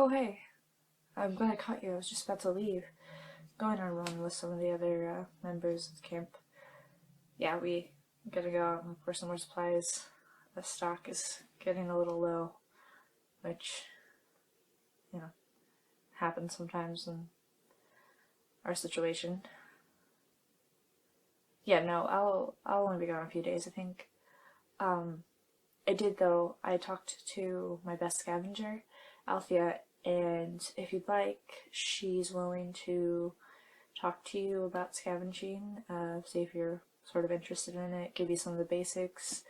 Oh, hey. I'm glad I caught you. I was just about to leave. Going on a run with some of the other members of the camp. Yeah, we gotta go out and look for some more supplies. The stock is getting a little low, which, you know, happens sometimes in our situation. Yeah, no, I'll only be gone a few days, I think. Um, I did though. I talked to my best scavenger, Althea, and if you'd like, she's willing to talk to you about scavenging, see if you're sort of interested in it, give you some of the basics,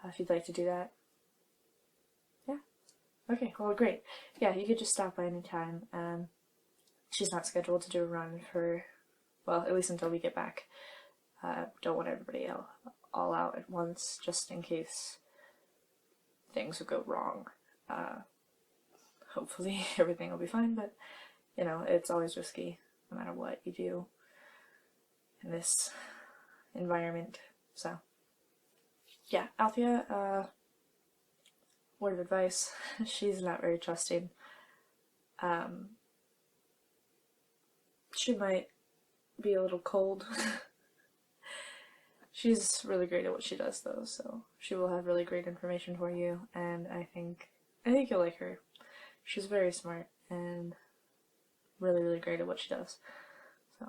if you'd like to do that. Yeah. Okay, well, great. Yeah, you could just stop by any time. She's not scheduled to do a run for, well, at least until we get back. Don't want everybody all out at once, just in case things would go wrong. Hopefully everything will be fine, but, you know, it's always risky, no matter what you do in this environment. So, yeah, Althea, word of advice, she's not very trusting. She might be a little cold. She's really great at what she does, though, so she will have really great information for you, and I think you'll like her. She's very smart and really, really great at what she does. So,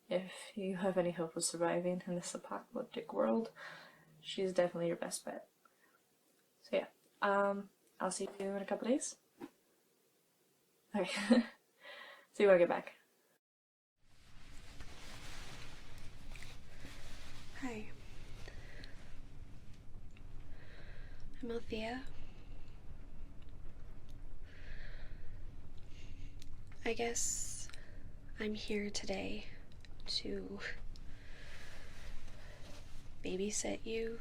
if you have any hope of surviving in this apocalyptic world, she's definitely your best bet. So yeah, I'll see you in a couple days. Okay. See you when I get back. Hi. I'm Althea. I guess I'm here today to babysit you,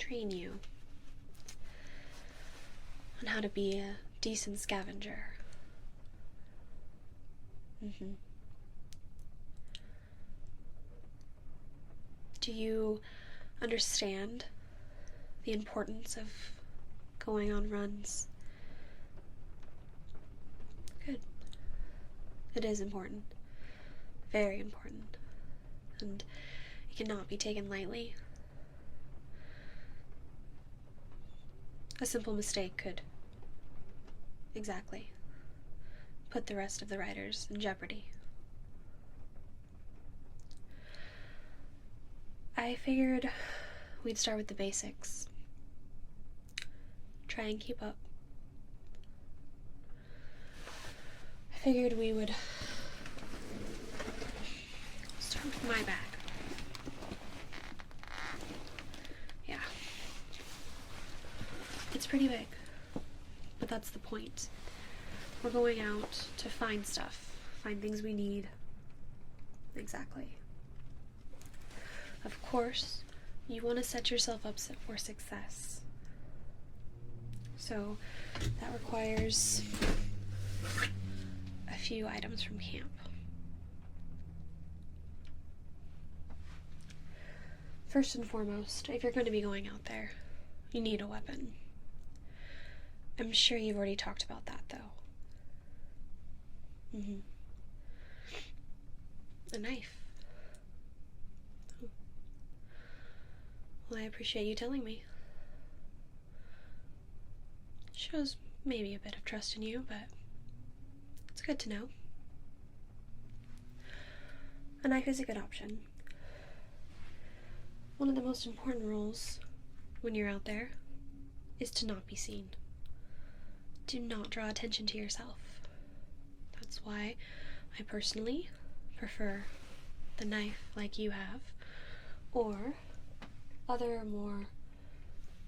train you on how to be a decent scavenger. Do you understand the importance of going on runs? Good. It is important. Very important. And it cannot be taken lightly. A simple mistake could put the rest of the riders in jeopardy. I figured we'd start with the basics. Try and keep up. I figured we would start with my bag. Yeah. It's pretty big, but that's the point. We're going out to find stuff, find things we need. Exactly. Of course, you want to set yourself up for success. So that requires a few items from camp. First and foremost, if you're going to be going out there, you need a weapon. I'm sure you've already talked about that, though. A knife. Well, I appreciate you telling me. Shows maybe a bit of trust in you, but it's good to know. A knife is a good option. One of the most important rules when you're out there is to not be seen. Do not draw attention to yourself. That's why I personally prefer the knife like you have, or other more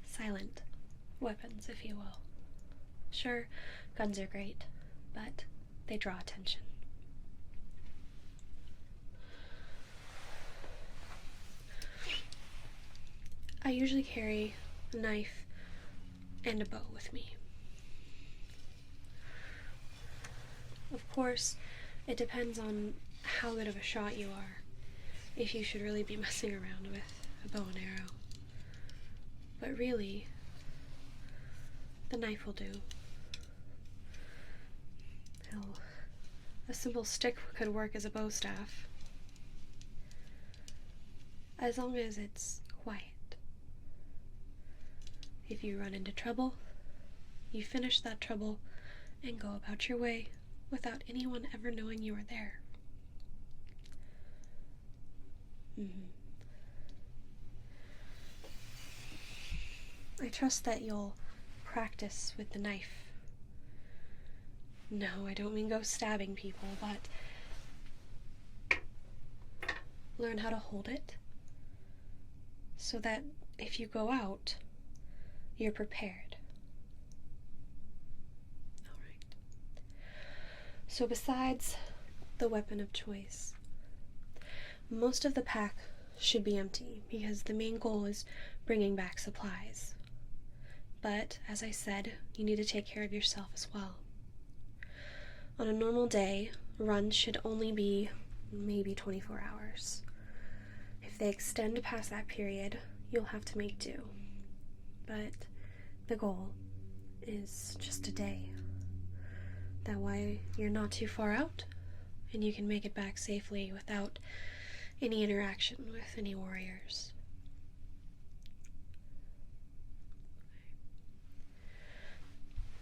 silent weapons, if you will. Sure, guns are great, but they draw attention. I usually carry a knife and a bow with me. Of course, it depends on how good of a shot you are, if you should really be messing around with a bow and arrow. But really, The knife will do. Hell, a simple stick could work as a bow staff. As long as it's quiet. If you run into trouble, you finish that trouble and go about your way without anyone ever knowing you were there. I trust that you'll practice with the knife. No, I don't mean go stabbing people, but learn how to hold it so that if you go out, you're prepared. Alright. So besides the weapon of choice, most of the pack should be empty because the main goal is bringing back supplies. But, as I said, you need to take care of yourself as well. On a normal day, runs should only be maybe 24 hours. If they extend past that period, you'll have to make do. But the goal is just a day. That way you're not too far out, and you can make it back safely without any interaction with any warriors.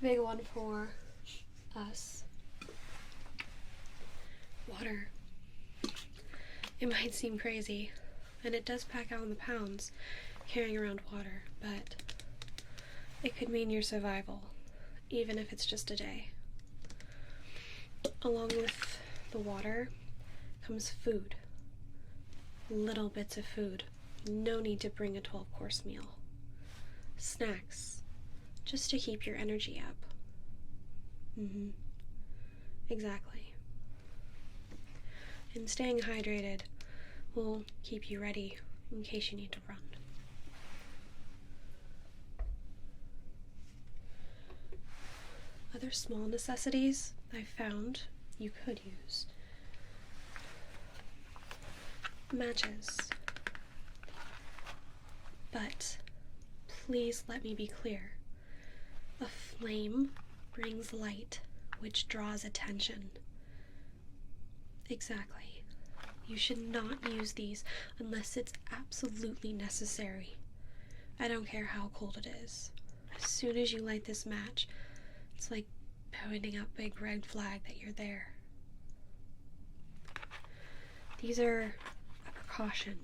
Big one for us. Water. It might seem crazy, and it does pack out in the pounds carrying around water, but it could mean your survival, even if it's just a day. Along with the water comes food. Little bits of food. No need to bring a 12-course meal. Snacks. Just to keep your energy up. Exactly. And staying hydrated will keep you ready in case you need to run. Other small necessities I've found you could use. Matches. But please let me be clear. A flame brings light, which draws attention. Exactly. You should not use these unless it's absolutely necessary. I don't care how cold it is. As soon as you light this match, it's like pointing up a big red flag that you're there. These are a precaution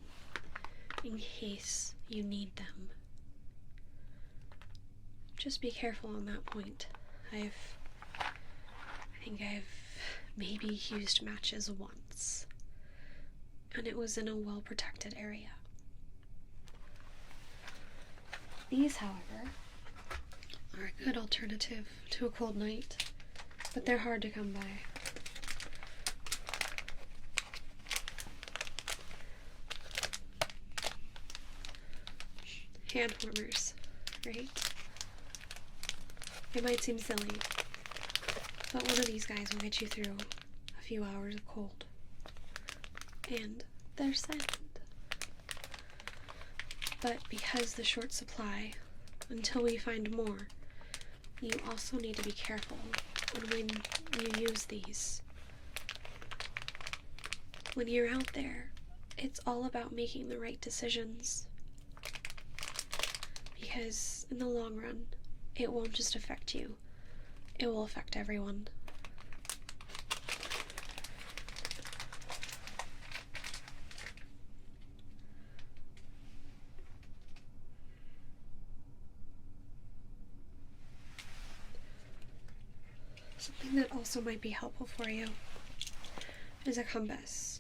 in case you need them. Just be careful on that point. I think I've maybe used matches once, and it was in a well-protected area. These, however, are a good alternative to a cold night, but they're hard to come by. Hand warmers, right? It might seem silly, but one of these guys will get you through a few hours of cold. And they're silent. But because the short supply, until we find more, you also need to be careful on when you use these. When you're out there, it's all about making the right decisions. Because in the long run, it won't just affect you. It will affect everyone. Something that also might be helpful for you is a compass.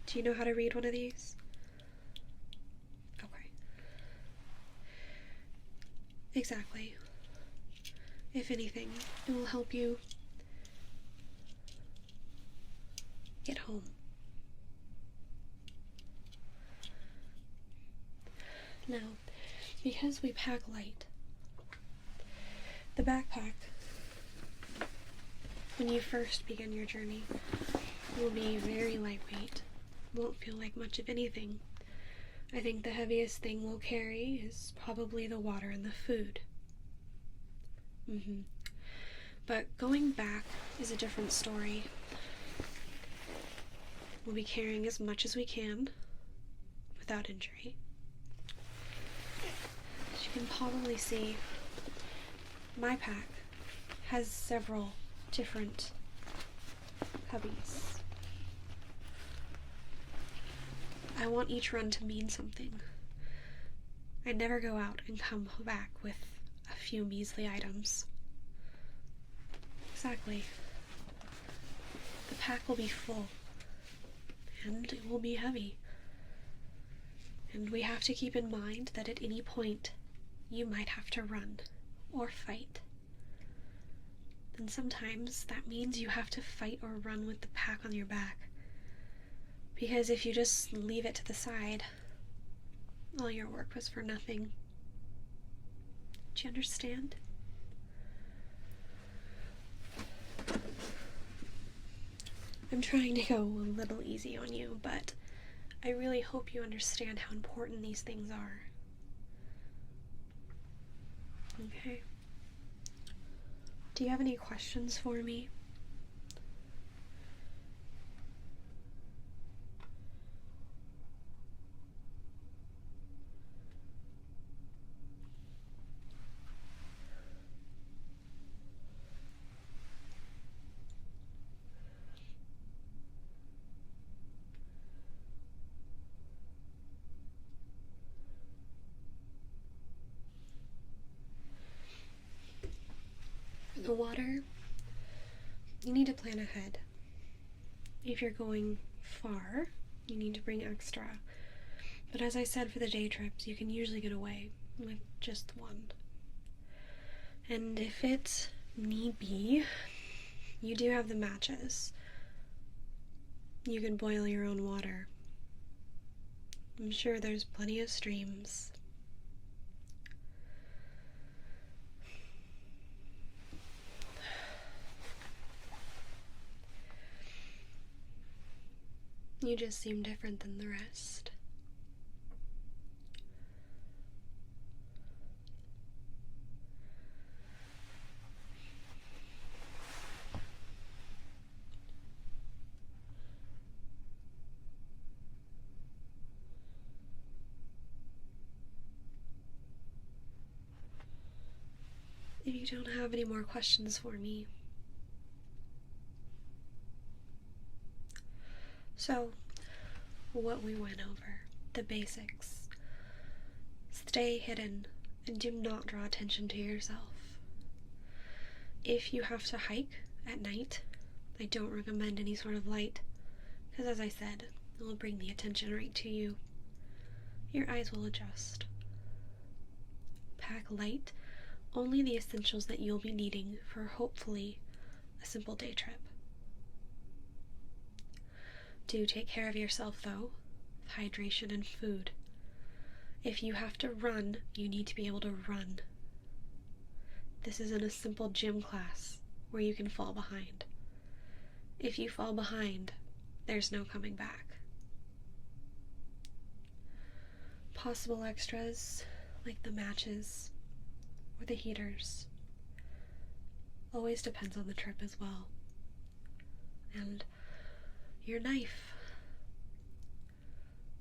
Do you know how to read one of these? Okay. Exactly. If anything, it will help you get home. Now, because we pack light, the backpack, when you first begin your journey, will be very lightweight. Won't feel like much of anything. I think the heaviest thing we'll carry is probably the water and the food. But going back is a different story. We'll be carrying as much as we can without injury. As you can probably see, my pack has several different cubbies. I want each run to mean something. I never go out and come back with a few measly items. Exactly. The pack will be full, and it will be heavy. And we have to keep in mind that at any point, you might have to run or fight. And sometimes that means you have to fight or run with the pack on your back. Because if you just leave it to the side, all your work was for nothing. Do you understand? I'm trying to go a little easy on you, but I really hope you understand how important these things are. Okay? Do you have any questions for me? For the water, you need to plan ahead. If you're going far, you need to bring extra. But as I said, for the day trips, you can usually get away with just one. And if it need be, you do have the matches. You can boil your own water. I'm sure there's plenty of streams. You just seem different than the rest. If you don't have any more questions for me. So, what we went over, the basics. Stay hidden and do not draw attention to yourself. If you have to hike at night, I don't recommend any sort of light, because as I said, it will bring the attention right to you. Your eyes will adjust. Pack light, only the essentials that you'll be needing for hopefully a simple day trip. Do take care of yourself though, with hydration and food. If you have to run, you need to be able to run. This isn't a simple gym class where you can fall behind. If you fall behind, there's no coming back. Possible extras, like the matches or the heaters, always depends on the trip as well. And your knife.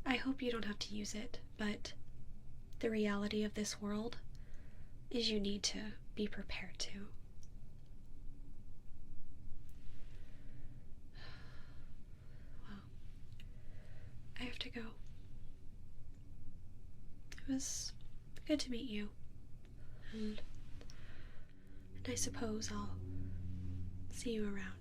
I hope you don't have to use it, but the reality of this world is you need to be prepared to. Well, I have to go. It was good to meet you, and I suppose I'll see you around.